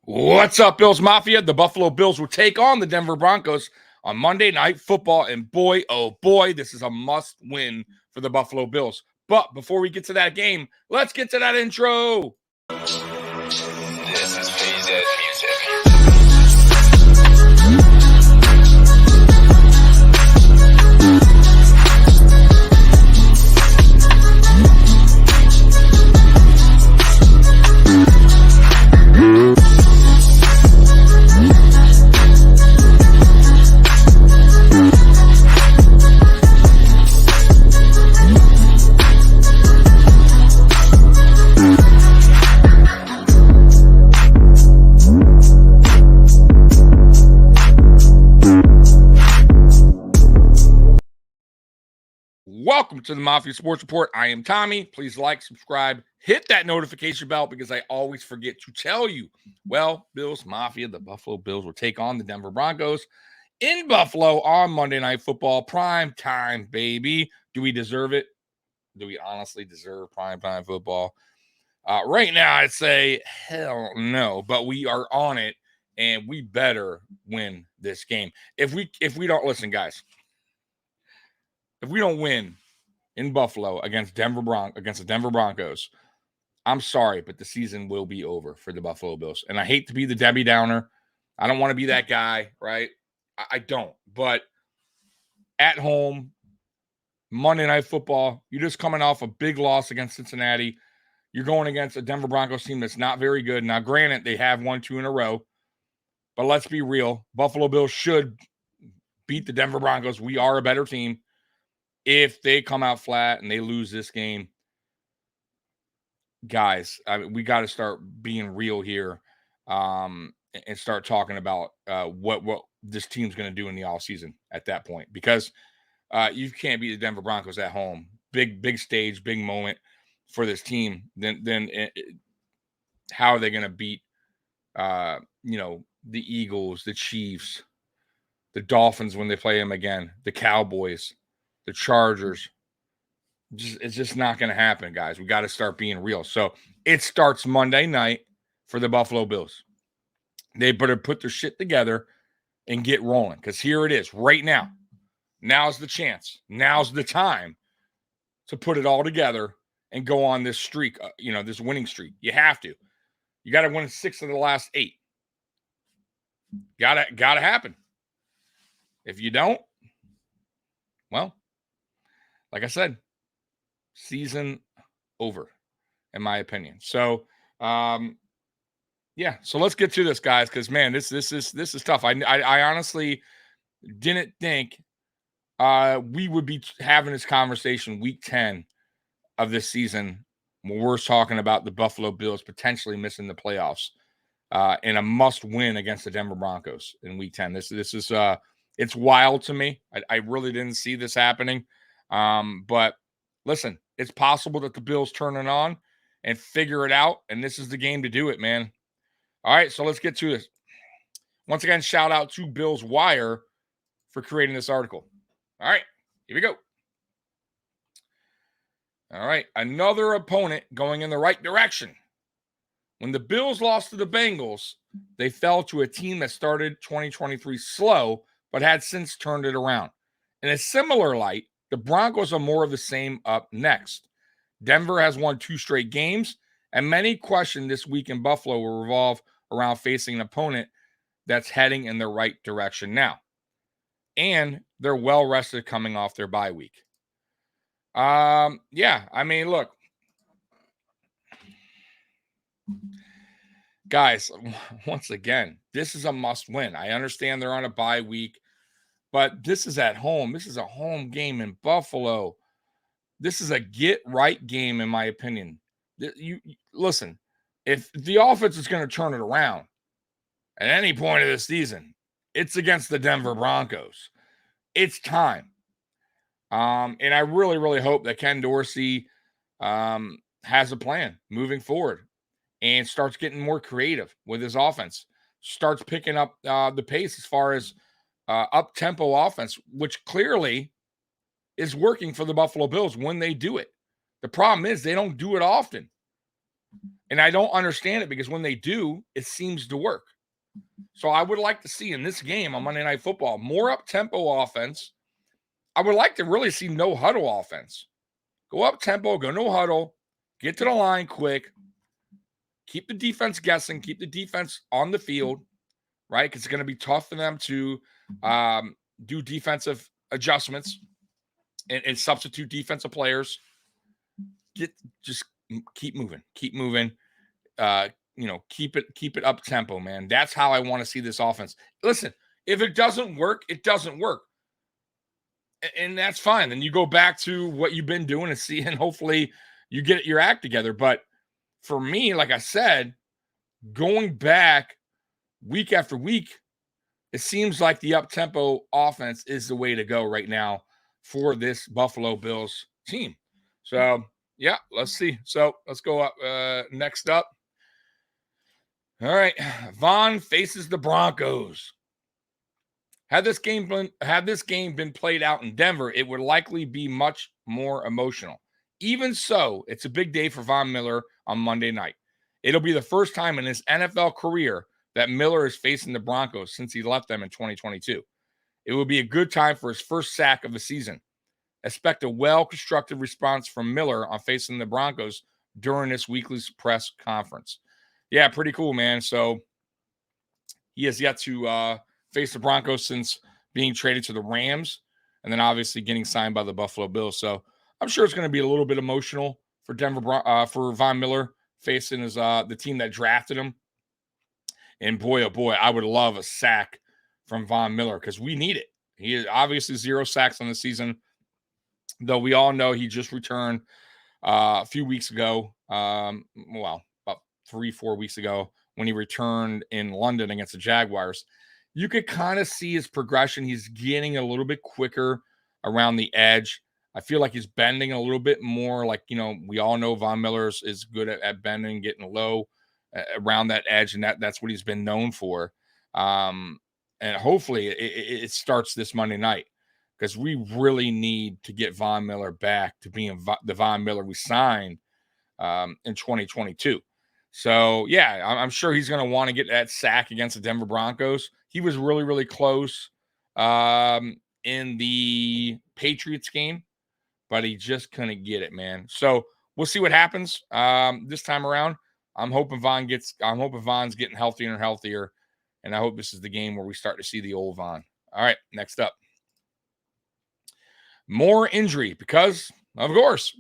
What's up, Bills Mafia? The Buffalo Bills will take on the Denver Broncos on Monday Night Football, and boy, oh boy, this is a must-win for the Buffalo Bills. But before we get to that game, let's get to that intro. This is PZ Music. Welcome to the Mafia Sports Report. I am Tommy. Please like, subscribe, hit that notification bell because I always forget to tell you. Well, Bills Mafia, the Buffalo Bills will take on the Denver Broncos in Buffalo on Monday Night Football. Prime time, baby. Do we deserve it? Do we honestly deserve prime time football? Right now, I'd say hell no, but we are on it, and we better win this game. If we don't listen, guys. If we don't win in Buffalo against the Denver Broncos, I'm sorry, but the season will be over for the Buffalo Bills. And I hate to be the Debbie Downer. I don't want to be that guy, right? I don't. But at home, Monday Night Football, you're just coming off a big loss against Cincinnati. You're going against a Denver Broncos team that's not very good. Now, granted, they have won 2 in a row. But let's be real. Buffalo Bills should beat the Denver Broncos. We are a better team. If they come out flat and they lose this game, guys, we got to start being real here and start talking about what this team's going to do in the offseason at that point. Because you can't beat the Denver Broncos at home. Big stage, big moment for this team. Then how are they going to beat, the Eagles, the Chiefs, the Dolphins when they play them again, the Cowboys, the Chargers? It's just not going to happen, guys. We got to start being real. So it starts Monday night for the Buffalo Bills. They better put their shit together and get rolling because here it is right now. Now's the chance. Now's the time to put it all together and go on this streak, this winning streak. You have to. You got to win 6 of the last 8. Got to happen. If you don't, well, like I said, season over, in my opinion. So, so let's get to this, guys, because man, this is tough. I honestly didn't think we would be having this conversation week 10 of this season when we're talking about the Buffalo Bills potentially missing the playoffs in a must-win against the Denver Broncos in week 10. This is it's wild to me. I really didn't see this happening. But listen, it's possible that the Bills turn it on and figure it out. And this is the game to do it, man. All right, so let's get to this. Once again, shout out to Bills Wire for creating this article. All right, here we go. All right, another opponent going in the right direction. When the Bills lost to the Bengals, they fell to a team that started 2023 slow, but had since turned it around. In a similar light, the Broncos are more of the same up next. Denver has won 2 straight games, and many question this week in Buffalo will revolve around facing an opponent that's heading in the right direction now. And they're well-rested coming off their bye week. Look. Guys, once again, this is a must-win. I understand they're on a bye week. But this is at home. This is a home game in Buffalo. This is a get-right game, in my opinion. You listen, if the offense is going to turn it around at any point of the season, it's against the Denver Broncos. It's time. And I really, really hope that Ken Dorsey has a plan moving forward and starts getting more creative with his offense, starts picking up the pace as far as up-tempo offense, which clearly is working for the Buffalo Bills when they do it. The problem is they don't do it often. And I don't understand it because when they do, it seems to work. So I would like to see in this game on Monday Night Football more up-tempo offense. I would like to really see no huddle offense. Go up-tempo, go no huddle, get to the line quick, keep the defense guessing, keep the defense on the field, right? Because it's going to be tough for them to do defensive adjustments and substitute defensive players. Just keep moving. Keep it up tempo, man. That's how I want to see this offense. Listen, if it doesn't work, it doesn't work. And that's fine. Then you go back to what you've been doing and see, and hopefully you get your act together. But for me, like I said, going back week after week, it seems like the up-tempo offense is the way to go right now for this Buffalo Bills team. So, yeah, let's see. So let's go up next up. All right, Von faces the Broncos. Had this game been played out in Denver, it would likely be much more emotional. Even so, it's a big day for Von Miller on Monday night. It'll be the first time in his NFL career that Miller is facing the Broncos since he left them in 2022. It will be a good time for his first sack of the season. Expect a well-constructed response from Miller on facing the Broncos during this weekly press conference. Yeah, pretty cool, man. So he has yet to face the Broncos since being traded to the Rams and then obviously getting signed by the Buffalo Bills. So I'm sure it's going to be a little bit emotional for for Von Miller facing the team that drafted him. And boy, oh boy, I would love a sack from Von Miller because we need it. He is obviously 0 sacks on the season, though we all know he just returned a few weeks ago. About 3-4 weeks ago when he returned in London against the Jaguars. You could kind of see his progression. He's getting a little bit quicker around the edge. I feel like he's bending a little bit more. Like, we all know Von Miller is good at bending, getting low around that edge, and that's what he's been known for. And hopefully it starts this Monday night because we really need to get Von Miller back to being the Von Miller we signed in 2022. So, yeah, I'm sure he's going to want to get that sack against the Denver Broncos. He was really, really close in the Patriots game, but he just couldn't get it, man. So we'll see what happens this time around. I'm hoping Von's getting healthier and healthier, and I hope this is the game where we start to see the old Von. All right, next up. More injury because, of course,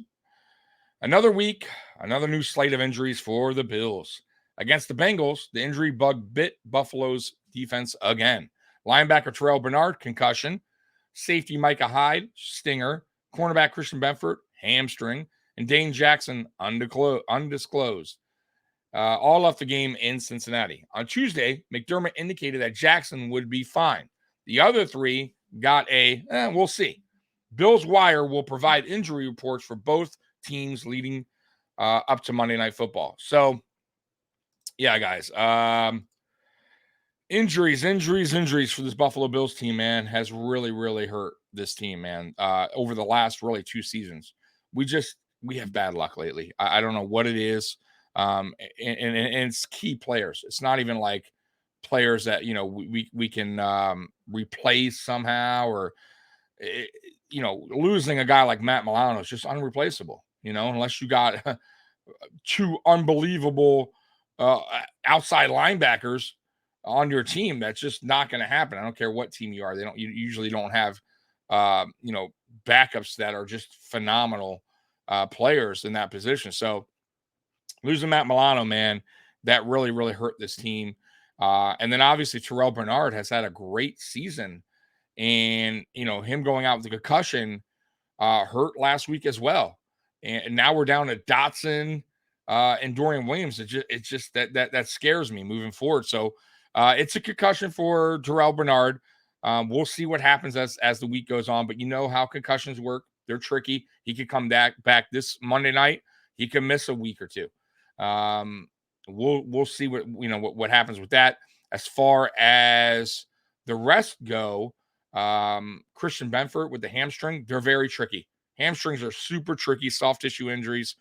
another week, another new slate of injuries for the Bills. Against the Bengals, the injury bug bit Buffalo's defense again. Linebacker Terrell Bernard, concussion. Safety Micah Hyde, stinger. Cornerback Christian Benford, hamstring. And Dane Jackson, undisclosed. All left the game in Cincinnati. On Tuesday, McDermott indicated that Jackson would be fine. The other three got we'll see. Bills Wire will provide injury reports for both teams leading up to Monday Night Football. So, yeah, guys, injuries for this Buffalo Bills team, man, has really, really hurt this team, man, over the last really 2 seasons. We have bad luck lately. I don't know what it is. And it's key players. It's not even like players that, we can replace somehow or, losing a guy like Matt Milano is just unreplaceable, unless you got 2 unbelievable outside linebackers on your team. That's just not going to happen. I don't care what team you are. You usually don't have, backups that are just phenomenal players in that position. So losing Matt Milano, man, that really, really hurt this team. And then obviously Terrell Bernard has had a great season, and him going out with the concussion hurt last week as well. And now we're down to Dotson and Dorian Williams. It's just that scares me moving forward. So it's a concussion for Terrell Bernard. We'll see what happens as the week goes on. But you know how concussions work. They're tricky. He could come back this Monday night. He could miss a week or two. We'll see what happens with that. As far as the rest go, Christian Benford with the hamstring, they're very tricky. Hamstrings are super tricky, soft tissue injuries.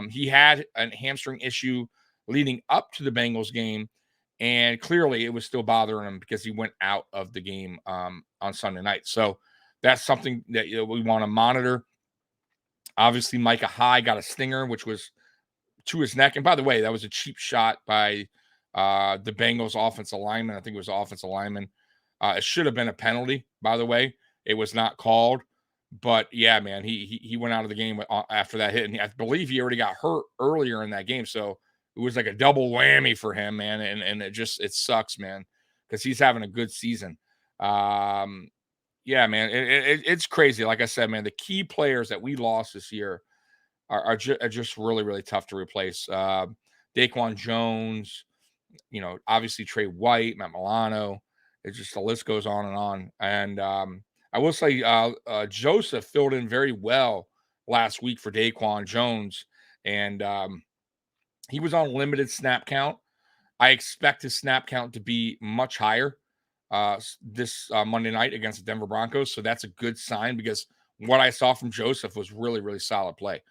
He had a hamstring issue leading up to the Bengals game. And clearly it was still bothering him because he went out of the game on Sunday night. So that's something that we want to monitor. Obviously, Micah Hyde got a stinger, which was to his neck. And by the way, that was a cheap shot by the Bengals offensive lineman. I think it was offensive lineman. It should have been a penalty, by the way. It was not called. But yeah, man, he went out of the game after that hit. And I believe he already got hurt earlier in that game. So it was like a double whammy for him, man. And it sucks, man, because he's having a good season. Yeah, man, it's crazy. Like I said, man, the key players that we lost this year are just really, really tough to replace. Daquan Jones, obviously Trey White, Matt Milano. It's just the list goes on and on. And I will say Joseph filled in very well last week for Daquan Jones. And he was on limited snap count. I expect his snap count to be much higher this Monday night against the Denver Broncos. So that's a good sign because what I saw from Joseph was really, really solid play.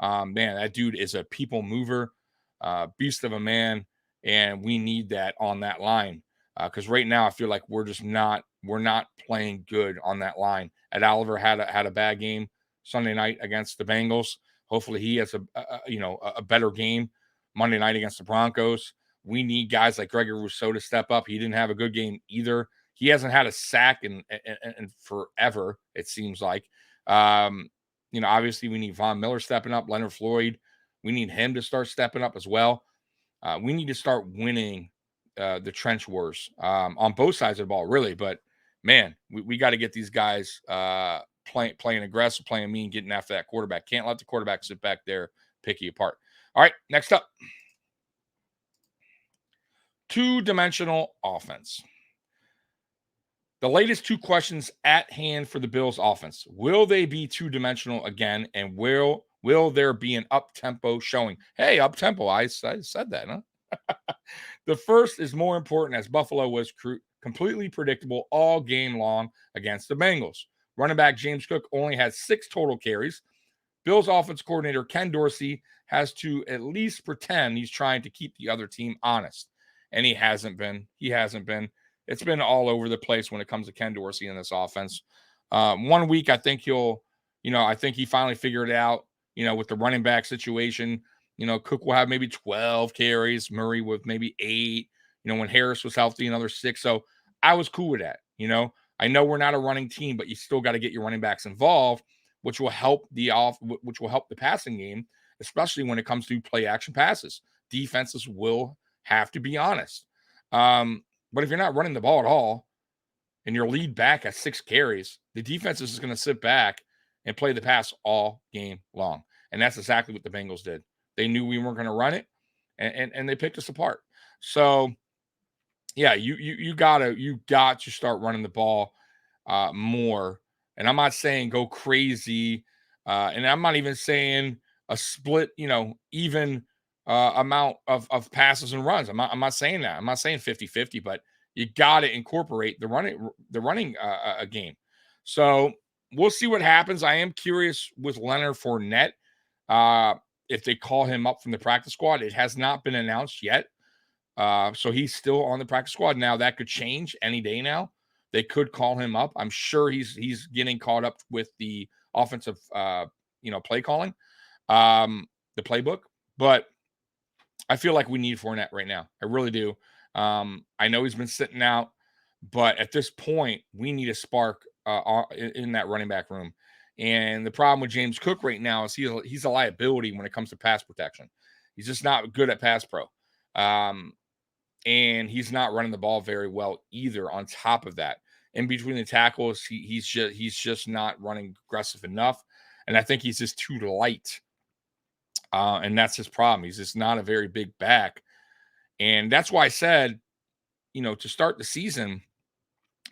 Man, that dude is a people mover, beast of a man, and we need that on that line because right now I feel like we're not playing good on that line. Ed Oliver had a bad game Sunday night against the Bengals. Hopefully he has a better game Monday night against the Broncos. We need guys like Gregory Rousseau to step up. He didn't have a good game either. He hasn't had a sack in forever, it seems like. Obviously we need Von Miller stepping up, Leonard Floyd. We need him to start stepping up as well. We need to start winning the trench wars on both sides of the ball, really. But, man, we got to get these guys playing aggressive, playing mean, getting after that quarterback. Can't let the quarterback sit back there, pick you apart. All right, next up. Two-dimensional offense. The latest two questions at hand for the Bills offense. Will they be two-dimensional again, and will there be an up-tempo showing? Hey, up-tempo, I said that, huh? The first is more important as Buffalo was completely predictable all game long against the Bengals. Running back James Cook only had 6 total carries. Bills offense coordinator Ken Dorsey has to at least pretend he's trying to keep the other team honest. And he hasn't been. It's been all over the place when it comes to Ken Dorsey in this offense. 1 week, I think I think he finally figured it out, with the running back situation. Cook will have maybe 12 carries, Murray with maybe 8, when Harris was healthy, another 6. So I was cool with that. I know we're not a running team, but you still got to get your running backs involved, which will help the passing game, especially when it comes to play action passes. Defenses will have to be honest. But if you're not running the ball at all and your lead back at 6 carries, the defense is just going to sit back and play the pass all game long. And that's exactly what the Bengals did. They knew we weren't going to run it, and they picked us apart. So, yeah, you got to start running the ball more. And I'm not saying go crazy, and I'm not even saying a split, even amount of passes and runs. I'm not saying that. I'm not saying 50-50, but you got to incorporate the running game. So we'll see what happens. I am curious with Leonard Fournette if they call him up from the practice squad. It has not been announced yet. So he's still on the practice squad. Now that could change any day now. They could call him up. I'm sure he's getting caught up with the offensive play calling, the playbook. But I feel like we need Fournette right now. I really do. I know he's been sitting out, but at this point, we need a spark in that running back room. And the problem with James Cook right now is he's a liability when it comes to pass protection. He's just not good at pass pro. And he's not running the ball very well either. On top of that, in between the tackles, he's just not running aggressive enough. And I think he's just too light. And that's his problem. He's just not a very big back. And that's why I said, to start the season,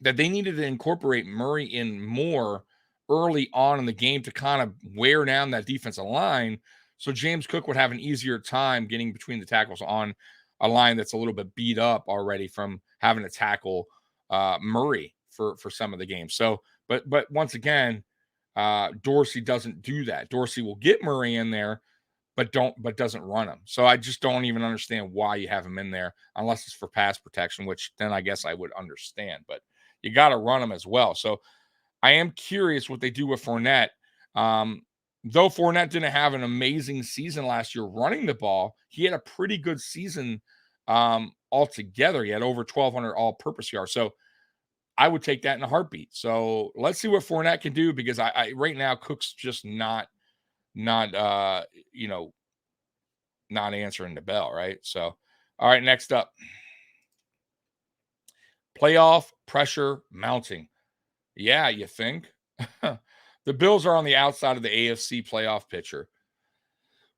that they needed to incorporate Murray in more early on in the game to kind of wear down that defensive line so James Cook would have an easier time getting between the tackles on a line that's a little bit beat up already from having to tackle Murray for some of the games. So, but once again, Dorsey doesn't do that. Dorsey will get Murray in there, but doesn't run them. So I just don't even understand why you have him in there unless it's for pass protection, which then I guess I would understand. But you got to run them as well. So I am curious what they do with Fournette. Though Fournette didn't have an amazing season last year running the ball, he had a pretty good season altogether. He had over 1,200 all-purpose yards. So I would take that in a heartbeat. So let's see what Fournette can do, because I right now Cook's just not answering the bell, right? So, all right, next up. Playoff pressure mounting. Yeah, you think? The Bills are on the outside of the AFC playoff picture.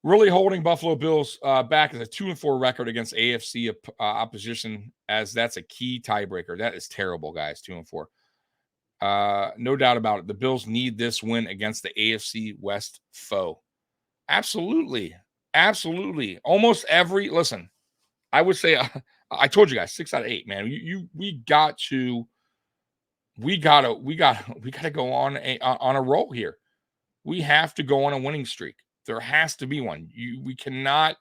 Really holding Buffalo Bills back as a 2-4 record against AFC opposition, as that's a key tiebreaker. That is terrible, guys, 2-4. No doubt about it. The Bills need this win against the AFC West foe. Absolutely. Absolutely. Almost every, listen, I would say, I told you guys, 6 out of 8, man. We got to go on a roll here. We have to go on a winning streak. There has to be one. We cannot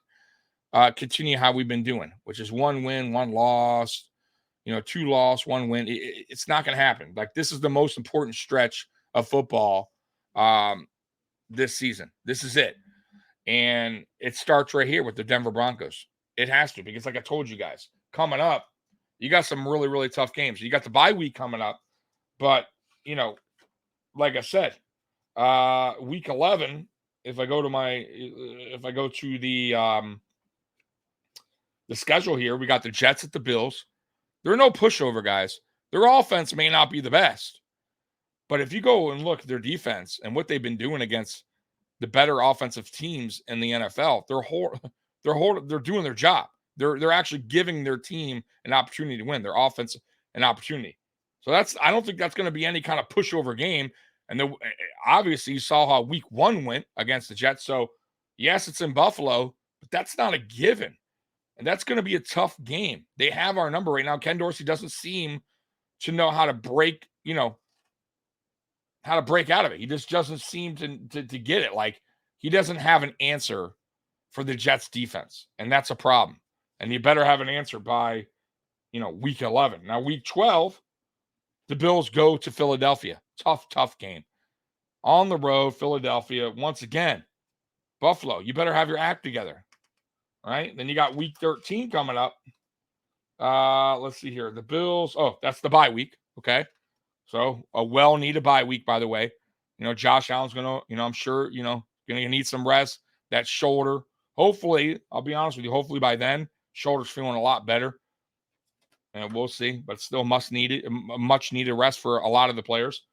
continue how we've been doing, which is 1 win, 1 loss, 2 loss, 1 win. It's not going to happen. Like, this is the most important stretch of football this season. This is it. And it starts right here with the Denver Broncos. It has to, because like I told you guys, coming up, you got some really, really tough games. You got the bye week coming up, but, like I said, week 11, if I go to the schedule here, we got the Jets at the Bills. They're no pushover, guys. Their offense may not be the best, but if you go and look at their defense and what they've been doing against the better offensive teams in the NFL, they're doing their job. They're actually giving their team an opportunity to win, their offense an opportunity. So I don't think that's going to be any kind of pushover game. And obviously you saw how week 1 went against the Jets. So yes, it's in Buffalo, but that's not a given. And that's going to be a tough game. They have our number right now. Ken Dorsey doesn't seem to know how to break out of it. He just doesn't seem to get it. Like, he doesn't have an answer for the Jets defense. And that's a problem. And you better have an answer by, week 11. Now, week 12, the Bills go to Philadelphia. Tough game. On the road, Philadelphia. Once again, Buffalo, you better have your act together. All right? Then you got week 13 coming up. Let's see here. The Bills. Oh, that's the bye week. Okay. So a well-needed bye week, by the way. Josh Allen's going to, I'm sure, going to need some rest. That shoulder. Hopefully, I'll be honest with you, hopefully by then, shoulder's feeling a lot better. And we'll see, but still much needed rest for a lot of the players.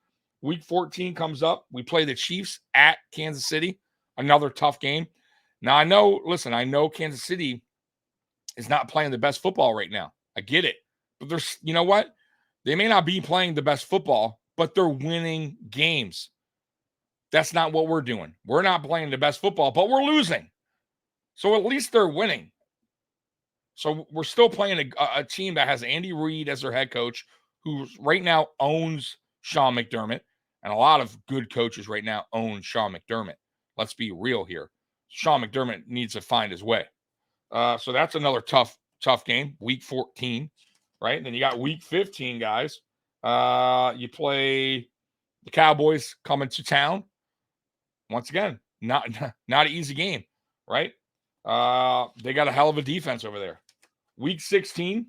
Week 14 comes up. We play the Chiefs at Kansas City. Another tough game. Now, I know Kansas City is not playing the best football right now. I get it. But there's, you know what? They may not be playing the best football, but they're winning games. That's not what we're doing. We're not playing the best football, but we're losing. So at least they're winning. So we're still playing a team that has Andy Reid as their head coach, who right now owns Sean McDermott. And a lot of good coaches right now own Sean McDermott. Let's be real here. Sean McDermott needs to find his way. So that's another tough game, week 14, right? And then you got week 15, guys. You play the Cowboys coming to town. Once again, not an easy game, right? They got a hell of a defense over there. Week 16.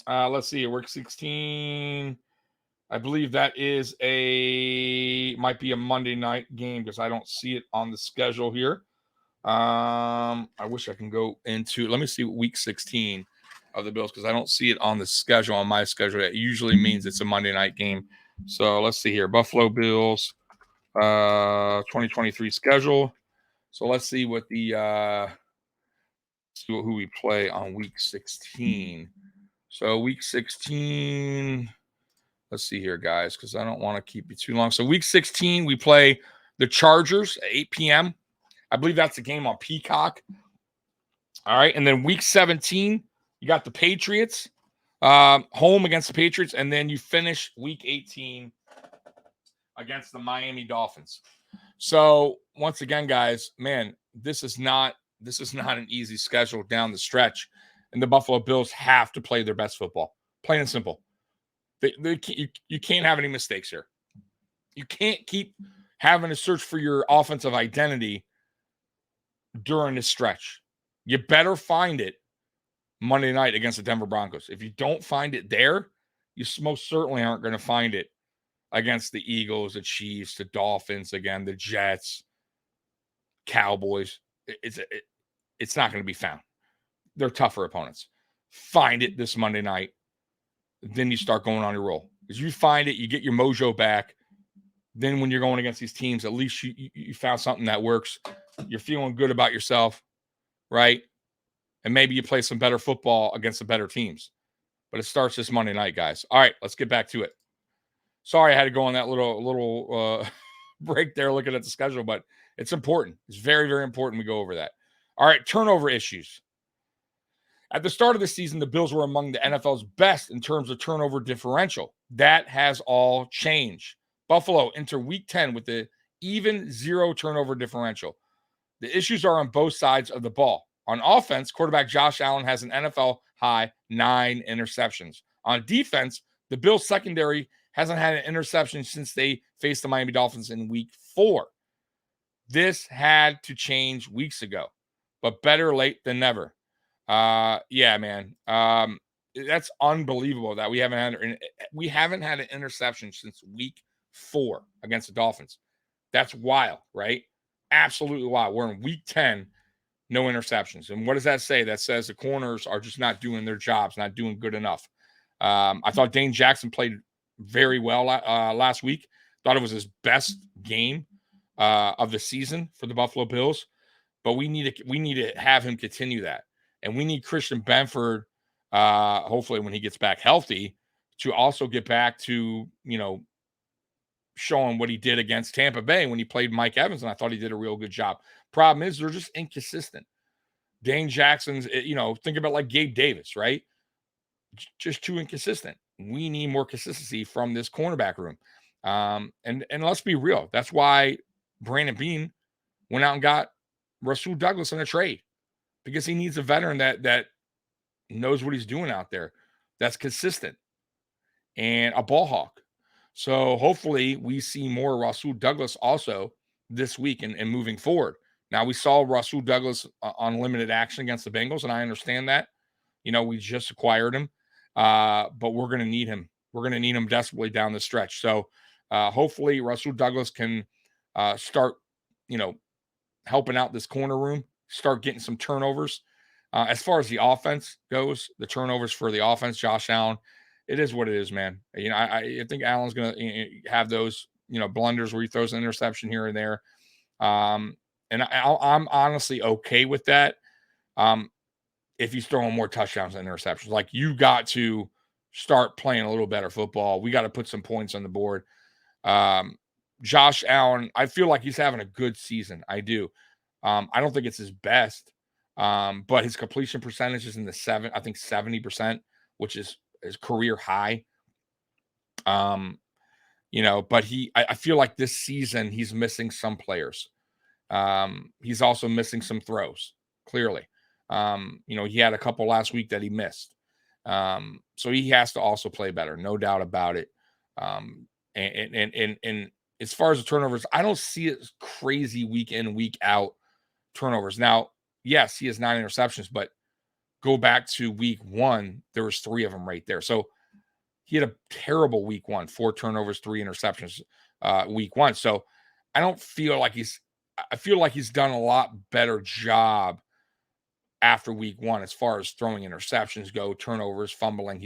Let's see. Week 16. I believe that might be a Monday night game because I don't see it on the schedule here. I wish I can go into, let me see week 16 of the Bills because I don't see it on the schedule, on my schedule. That usually means it's a Monday night game. So let's see here. Buffalo Bills 2023 schedule. So let's see what who we play on week 16. So week 16, let's see here, guys, because I don't want to keep you too long. So week 16, we play the Chargers at 8 p.m. I believe that's the game on Peacock. All right. And then week 17, you got the Patriots home against the Patriots. And then you finish week 18 against the Miami Dolphins. So once again, guys, man, this is not an easy schedule down the stretch, and the Buffalo Bills have to play their best football, plain and simple. You can't have any mistakes here. You can't keep having to search for your offensive identity during this stretch. You better find it Monday night against the Denver Broncos. If you don't find it there, you most certainly aren't going to find it against the Eagles, the Chiefs, the Dolphins, again, the Jets, Cowboys. It's not going to be found. They're tougher opponents. Find it this Monday night. Then you start going on your roll. As you find it, you get your mojo back. Then when you're going against these teams, at least you found something that works. You're feeling good about yourself, right? And maybe you play some better football against the better teams. But it starts this Monday night, guys. All right, let's get back to it. Sorry I had to go on that little break there looking at the schedule, but it's important. It's very, very important we go over that. All right, turnover issues. At the start of the season, the Bills were among the NFL's best in terms of turnover differential. That has all changed. Buffalo enter Week 10 with the even 0 turnover differential. The issues are on both sides of the ball. On offense, quarterback Josh Allen has an NFL high 9 interceptions. On defense, the Bills secondary hasn't had an interception since they faced the Miami Dolphins in Week 4. This had to change weeks ago, but better late than never. Yeah, man. That's unbelievable that we haven't had an interception since Week 4 against the Dolphins. That's wild, right? Absolutely wild. We're in Week 10, no interceptions. And what does that say? That says the corners are just not doing their jobs, not doing good enough. I thought Dane Jackson played very well last week. Thought it was his best game of the season for the Buffalo Bills. But we need to have him continue that. And we need Christian Benford, hopefully when he gets back healthy, to also get back to, showing what he did against Tampa Bay when he played Mike Evans, and I thought he did a real good job. Problem is, they're just inconsistent. Dane Jackson's, think about like Gabe Davis, right? Just too inconsistent. We need more consistency from this cornerback room. And let's be real. That's why Brandon Beane went out and got Rasul Douglas in a trade, because he needs a veteran that knows what he's doing out there, that's consistent, and a ball hawk. So hopefully we see more Rasul Douglas also this week and moving forward. Now, we saw Rasul Douglas on limited action against the Bengals, and I understand that. We just acquired him, but we're going to need him. We're going to need him desperately down the stretch. So hopefully Rasul Douglas can start, helping out this corner room, start getting some turnovers. As far as the offense goes, the turnovers for the offense, Josh Allen, it is what it is, man. I think Allen's going to have those, blunders where he throws an interception here and there. And I'm honestly okay with that. If he's throwing more touchdowns than interceptions, like, you got to start playing a little better football. We got to put some points on the board. Josh Allen, I feel like he's having a good season. I do. I don't think it's his best, but his completion percentage is in the 70%, which is his career high. But I feel like this season he's missing some players. He's also missing some throws, clearly. He had a couple last week that he missed. So he has to also play better, no doubt about it. And as far as the turnovers, I don't see it crazy week in, week out turnovers. Now, yes, he has 9 interceptions, but go back to week 1, there was 3 of them right there. So he had a terrible week 1, 4 turnovers, 3 interceptions week 1. So I feel like he's done a lot better job after week 1 as far as throwing interceptions go, turnovers, fumbling.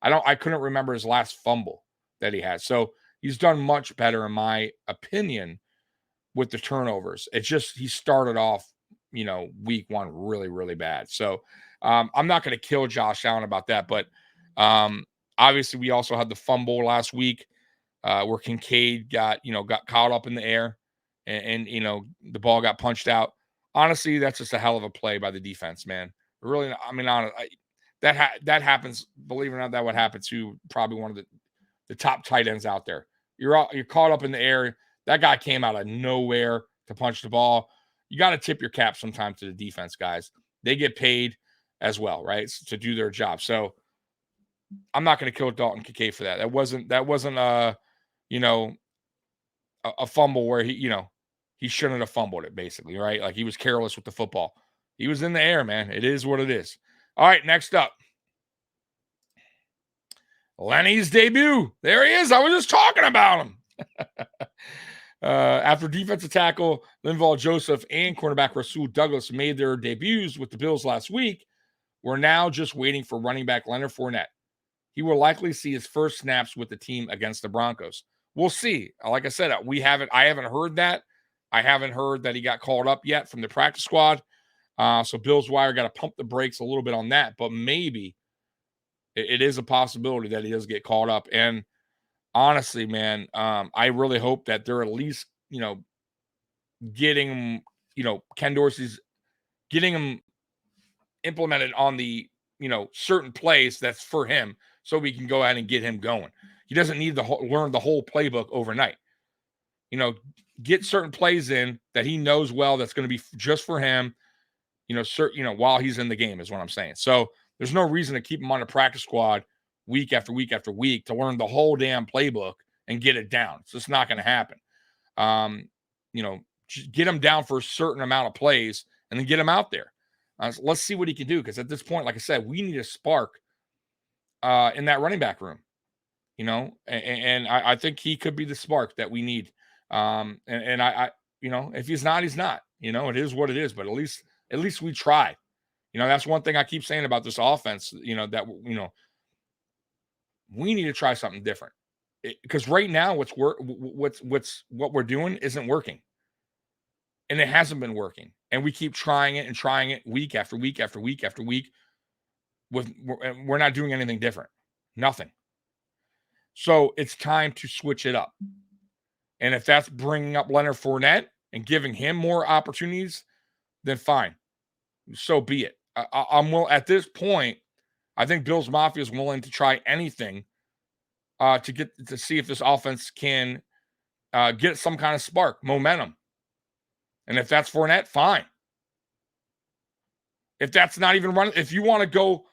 I couldn't remember his last fumble that he had. So he's done much better, in my opinion, with the turnovers. It's just he started off, week 1 really, really bad. So I'm not going to kill Josh Allen about that. But obviously we also had the fumble last week where Kincaid got caught up in the air and the ball got punched out. Honestly, that's just a hell of a play by the defense, man. Really, that happens. Believe it or not, that would happen to probably one of the top tight ends out there. You're caught up in the air. That guy came out of nowhere to punch the ball. You got to tip your cap sometimes to the defense guys. They get paid as well, right, to do their job. So I'm not going to kill Dalton Kincaid for that. That wasn't a fumble where he shouldn't have fumbled it, basically, right? Like he was careless with the football. He was in the air, man. It is what it is. All right, next up. Lenny's debut. There he is. I was just talking about him. After defensive tackle Linval Joseph and cornerback Rasul Douglas made their debuts with the Bills last week, we're now just waiting for running back Leonard Fournette. He will likely see his first snaps with the team against the Broncos. We'll see. Like I said, I haven't heard that. I haven't heard that he got called up yet from the practice squad. So Bills Wire got to pump the brakes a little bit on that, but maybe it is a possibility that he does get called up. And honestly, man, I really hope that they're at least, getting, Ken Dorsey's getting him implemented on the, certain plays that's for him so we can go ahead and get him going. He doesn't need to learn the whole playbook overnight. Get certain plays in that he knows well that's going to be just for him, while he's in the game is what I'm saying. So there's no reason to keep him on the practice squad week after week after week to learn the whole damn playbook and get it down. It's just not going to happen. Get him down for a certain amount of plays and then get him out there. So let's see what he can do. Because at this point, like I said, we need a spark in that running back room, and I think he could be the spark that we need. And I if he's not, he's not. It is what it is. But at least we try. That's one thing I keep saying about this offense. That we need to try something different. Because right now, what we're doing isn't working, and it hasn't been working. And we keep trying it week after week after week after week. We're not doing anything different. Nothing. So it's time to switch it up. And if that's bringing up Leonard Fournette and giving him more opportunities, then fine. So be it. I'm at this point, I think Bills Mafia is willing to try anything to see if this offense can get some kind of spark, momentum. And if that's Fournette, fine. If that's not even running, if you want to go,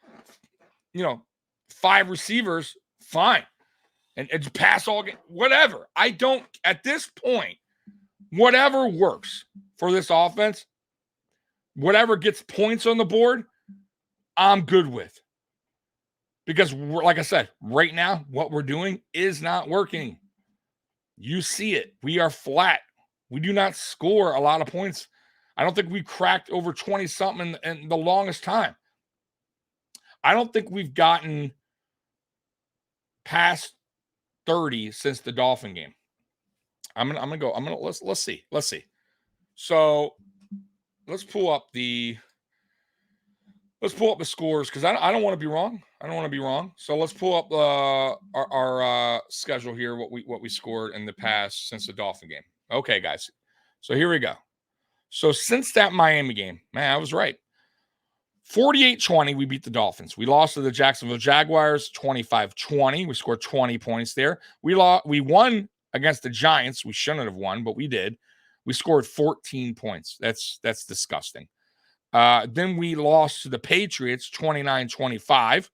5 receivers, fine. And pass all game, whatever. I don't, at this point, whatever works for this offense, whatever gets points on the board, I'm good with. Because, like I said, right now, what we're doing is not working. You see it. We are flat. We do not score a lot of points. I don't think we cracked over 20-something in the longest time. I don't think we've gotten past 30 since the Dolphin game. Let's see. So let's pull up the scores because I don't want to be wrong. So let's pull up our schedule here. What we scored in the past since the Dolphin game. Okay, guys. So here we go. So since that Miami game, man, I was right. 48-20, we beat the Dolphins. We lost to the Jacksonville Jaguars 25-20. We scored 20 points there. We won against the Giants. We shouldn't have won, but we did. We scored 14 points. That's disgusting. Then we lost to the Patriots 29-25.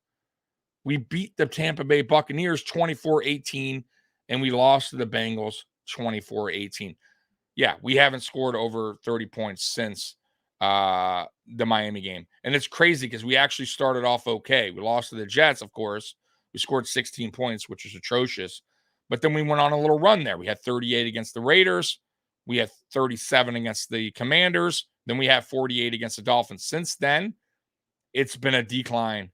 We beat the Tampa Bay Buccaneers 24-18, and we lost to the Bengals 24-18. Yeah, we haven't scored over 30 points since the Miami game. And it's crazy because we actually started off okay. We lost to the Jets, of course. We scored 16 points, which is atrocious. But then we went on a little run there. We had 38 against the Raiders. We had 37 against the Commanders. Then we had 48 against the Dolphins. Since then, it's been a decline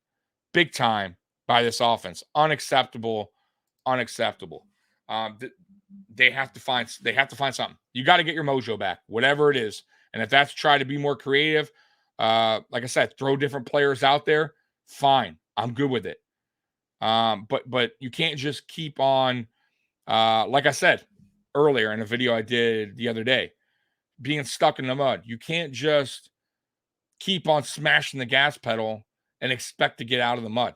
big time by this offense. Unacceptable. They have to find something. You got to get your mojo back, whatever it is. And if that's try to be more creative, like I said, throw different players out there, fine. I'm good with it. But you can't just keep on, like I said earlier in a video I did the other day, being stuck in the mud. You can't just keep on smashing the gas pedal and expect to get out of the mud.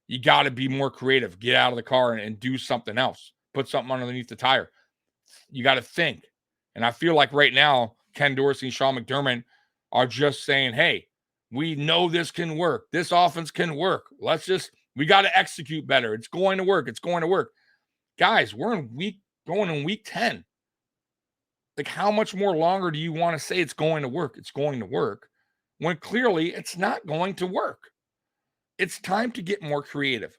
You got to be more creative. Get out of the car and do something else. Put something underneath the tire. You got to think. And I feel like right now, Ken Dorsey and Sean McDermott are just saying, hey, we know this can work. This offense can work. We got to execute better. It's going to work. It's going to work. Guys, we're going in week 10. Like, how much more longer do you want to say it's going to work? It's going to work when clearly it's not going to work. It's time to get more creative.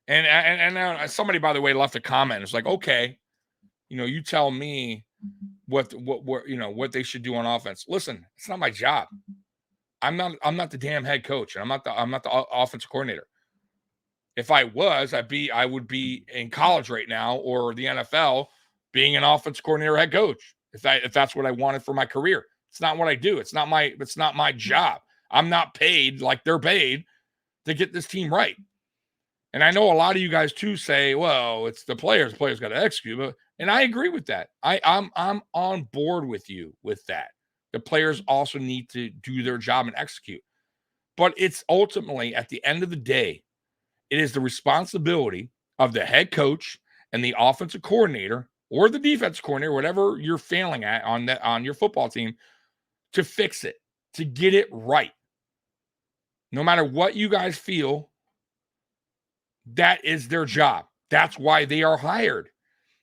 And somebody, by the way, left a comment. It's like, okay, you tell me what they should do on offense. Listen, it's not my job. I'm not the damn head coach, and I'm not the offensive coordinator. If I was, I would be in college right now or the NFL, being an offensive coordinator, head coach. If that's what I wanted for my career, it's not what I do. It's not my job. I'm not paid like they're paid to get this team right. And I know a lot of you guys too say, well, it's the players. The players got to execute. And I agree with that. I'm on board with you with that. The players also need to do their job and execute. But it's ultimately, at the end of the day, it is the responsibility of the head coach and the offensive coordinator or the defensive coordinator, whatever you're failing at on your football team, to fix it, to get it right. No matter what you guys feel, that is their job. That's why they are hired.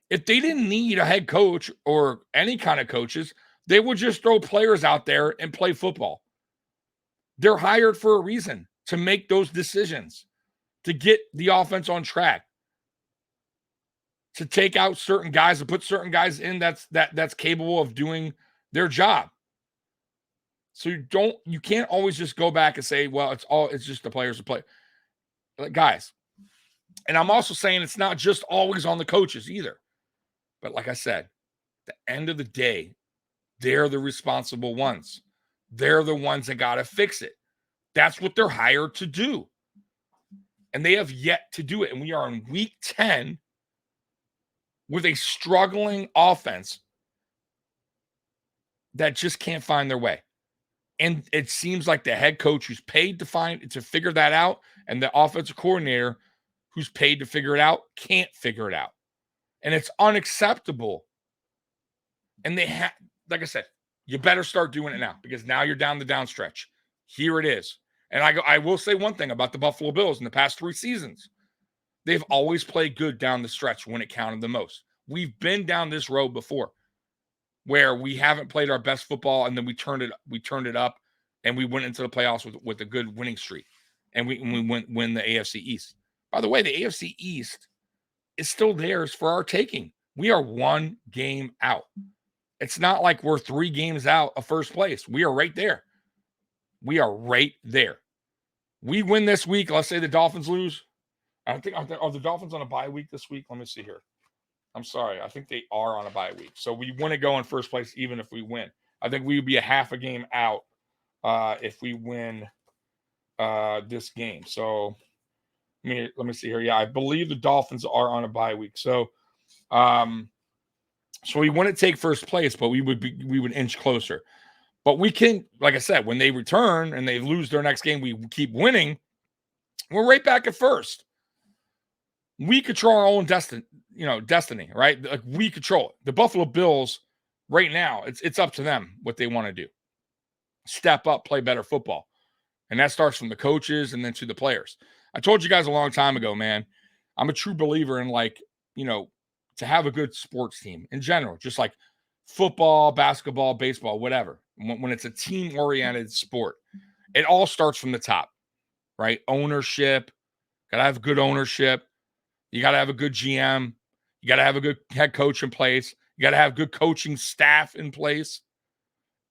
If they didn't need a head coach or any kind of coaches, they would just throw players out there and play football. They're hired for a reason, to make those decisions, to get the offense on track, to take out certain guys and put certain guys in that's capable of doing their job. So you can't always just go back and say, well, it's just the players to play. Guys, and I'm also saying it's not just always on the coaches either. But like I said, at the end of the day, they're the responsible ones. They're the ones that got to fix it. That's what they're hired to do. And they have yet to do it. And we are in week 10 with a struggling offense that just can't find their way. And it seems like the head coach who's paid to figure that out, and the offensive coordinator who's paid to figure it out can't figure it out. And it's unacceptable. And like I said, you better start doing it now, because now you're down the downstretch. Here it is. And I will say one thing about the Buffalo Bills in the past 3 seasons. They've always played good down the stretch when it counted the most. We've been down this road before where we haven't played our best football, and then we turned it up, and we went into the playoffs with a good winning streak. And we win the AFC East. By the way, the AFC East is still theirs for our taking. We are 1 game out. It's not like we're 3 games out of first place. We are right there. We are right there. We win this week. Let's say the Dolphins lose. I think, are the Dolphins on a bye week this week? Let me see here. I'm sorry. I think they are on a bye week. So we wouldn't go in first place even if we win. I think we would be a half a game out if we win this game. So let me see here. Yeah, I believe the Dolphins are on a bye week. So we wouldn't take first place, but we would inch closer. But we can, like I said, when they return and they lose their next game, we keep winning, we're right back at first. We control our own destiny, right? Like, we control it. The Buffalo Bills right now, it's up to them what they want to do. Step up, play better football. And that starts from the coaches and then to the players. I told you guys a long time ago, man, I'm a true believer in, to have a good sports team in general, just like football, basketball, baseball, whatever. When it's a team-oriented sport, it all starts from the top, right? Ownership. Got to have good ownership. You got to have a good GM. You got to have a good head coach in place. You got to have good coaching staff in place.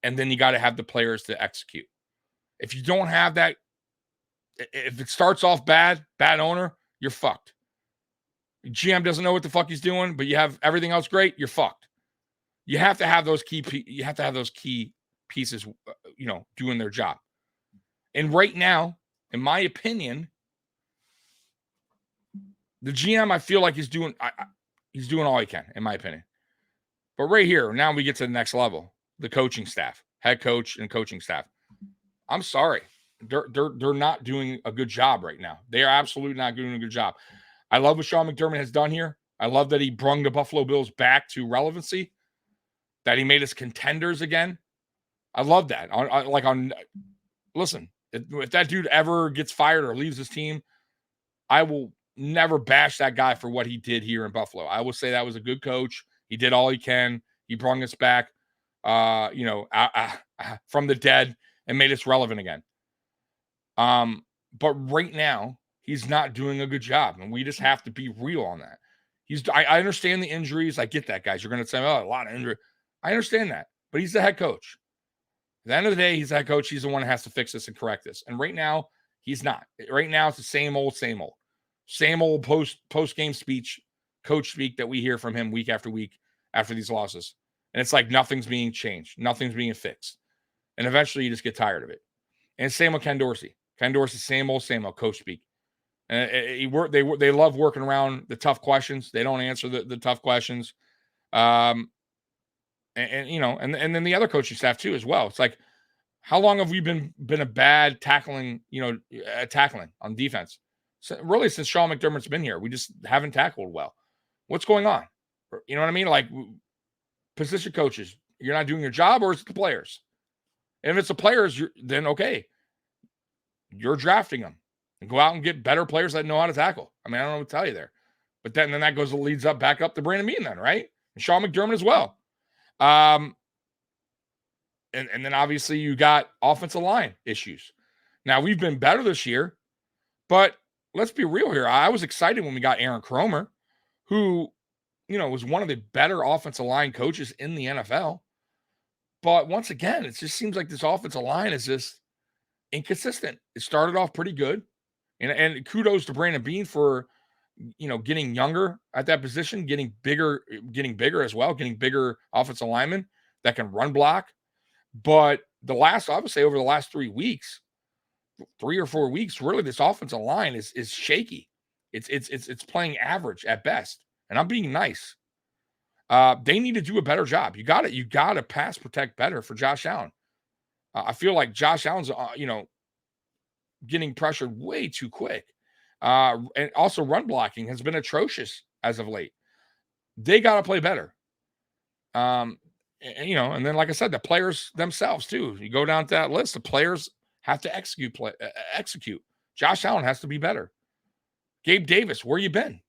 And then you got to have the players to execute. If you don't have that, if it starts off bad owner, you're fucked. GM doesn't know what the fuck he's doing, but you have everything else great, you're fucked. You have to have those key pieces, doing their job. And right now, in my opinion, the GM, I feel like he's doing all he can, in my opinion. But right here, now we get to the next level, the coaching staff, head coach and coaching staff. I'm sorry. They're not doing a good job right now. They are absolutely not doing a good job. I love what Sean McDermott has done here. I love that he brung the Buffalo Bills back to relevancy, that he made us contenders again. I love that. Listen, if that dude ever gets fired or leaves his team, I will never bash that guy for what he did here in Buffalo. I will say that was a good coach. He did all he can. He brought us back, from the dead and made us relevant again. But right now, he's not doing a good job, and we just have to be real on that. I understand the injuries. I get that, guys. You're going to say, oh, a lot of injury. I understand that, but he's the head coach. At the end of the day, he's the head coach. He's the one that has to fix this and correct this. And right now, he's not. Right now, it's the same old post-game speech, coach speak that we hear from him week after week after these losses. And it's like nothing's being changed. Nothing's being fixed. And eventually, you just get tired of it. And same with Ken Dorsey. Ken Dorsey, same old coach speak. And they love working around the tough questions. They don't answer the tough questions. And then the other coaching staff too as well. It's like, how long have we been a bad tackling on defense? So really, since Sean McDermott's been here, we just haven't tackled well. What's going on? You know what I mean? Like, position coaches, you're not doing your job, or is it the players? And if it's the players, then okay, you're drafting them and go out and get better players that know how to tackle. I mean, I don't know what to tell you there, but then that leads back up to Brandon Beane then, right? And Sean McDermott as well. And then obviously you got offensive line issues. Now, we've been better this year, but let's be real here. I was excited when we got Aaron Kromer, who, was one of the better offensive line coaches in the NFL. But once again, it just seems like this offensive line is just inconsistent. It started off pretty good. And kudos to Brandon Beane for, getting younger at that position, getting bigger as well, getting bigger offensive linemen that can run block. But I would say over the last 3 or 4 weeks, really, this offensive line is shaky. It's playing average at best. And I'm being nice. They need to do a better job. You got to pass protect better for Josh Allen. I feel like Josh Allen's, getting pressured way too quick. And also run blocking has been atrocious as of late. They got to play better. And then, like I said, the players themselves too. You go down to that list, the players have to execute. Josh Allen has to be better. Gabe Davis, where you been?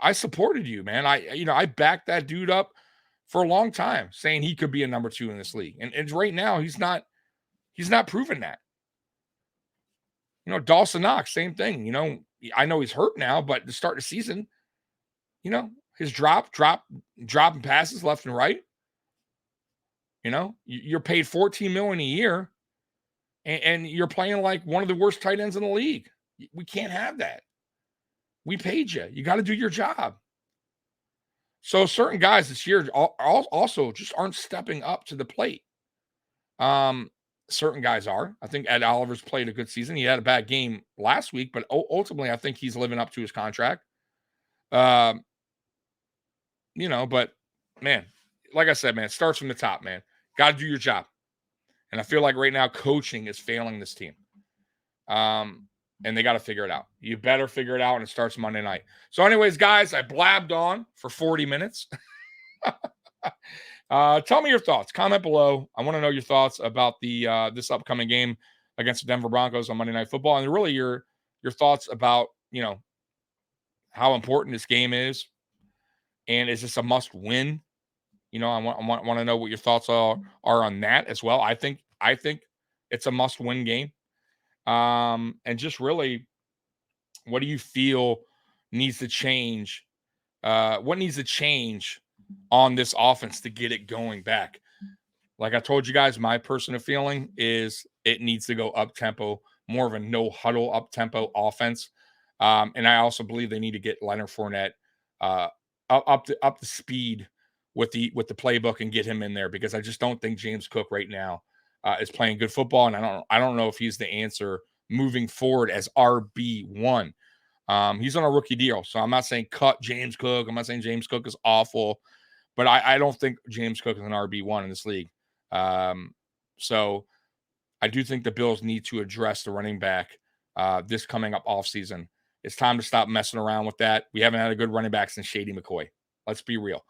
I supported you, man. I backed that dude up for a long time, saying he could be a number 2 in this league. And right now, he's not proven that. Dawson Knox, same thing. I know he's hurt now, but to start the season, his dropping passes left and right. You're paid $14 million a year, and you're playing like one of the worst tight ends in the league. We can't have that. We paid you. You got to do your job. So certain guys this year also just aren't stepping up to the plate. Certain guys are. I think Ed Oliver's played a good season. He had a bad game last week, but ultimately I think he's living up to his contract. But man, like I said, man, it starts from the top, man. Got to do your job. And I feel like right now coaching is failing this team. And they got to figure it out. You better figure it out, and it starts Monday night. So anyways, guys, I blabbed on for 40 minutes. Tell me your thoughts. Comment below. I want to know your thoughts about the this upcoming game against the Denver Broncos on Monday Night Football, and really your thoughts about how important this game is, and is this a must-win? I want to know what your thoughts are on that as well. I think it's a must-win game. And just really, what do you feel needs to change? What needs to change on this offense to get it going back? Like I told you guys, my personal feeling is it needs to go up tempo, more of a no huddle up tempo offense. And I also believe they need to get Leonard Fournette up to speed with the playbook and get him in there, because I just don't think James Cook right now is playing good football, and I don't know if he's the answer moving forward as RB1. He's on a rookie deal, so I'm not saying cut James Cook. I'm not saying James Cook is awful, but I don't think James Cook is an RB1 in this league. So I do think the Bills need to address the running back this coming up offseason It's time to stop messing around with that. We haven't had a good running back since Shady McCoy. Let's be real.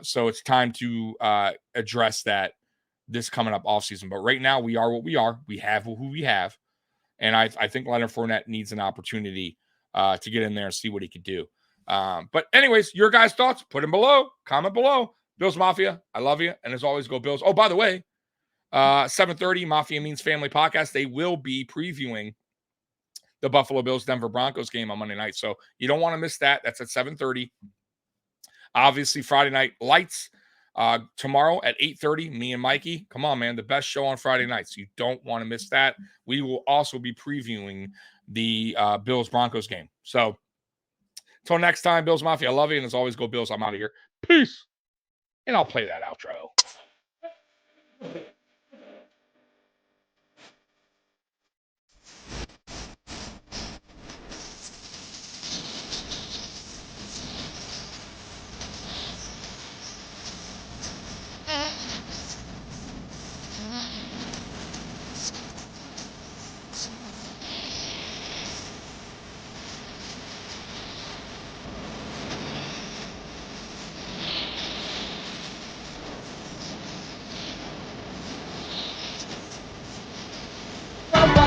So it's time to address that this coming up offseason. But right now, we are what we are. We have who we have. And I think Leonard Fournette needs an opportunity to get in there and see what he could do. But anyways, your guys' thoughts, put them below. Comment below. Bills Mafia, I love you. And as always, go Bills. Oh, by the way, 7:30 Mafia Means Family podcast. They will be previewing the Buffalo Bills Denver Broncos game on Monday night. So you don't want to miss that. That's at 7:30. Obviously, Friday Night Lights. Tomorrow at 8:30, me and Mikey. Come on, man. The best show on Friday nights. You don't want to miss that. We will also be previewing the Bills Broncos game. So until next time, Bills Mafia, I love you. And as always, go Bills. I'm out of here. Peace. And I'll play that outro.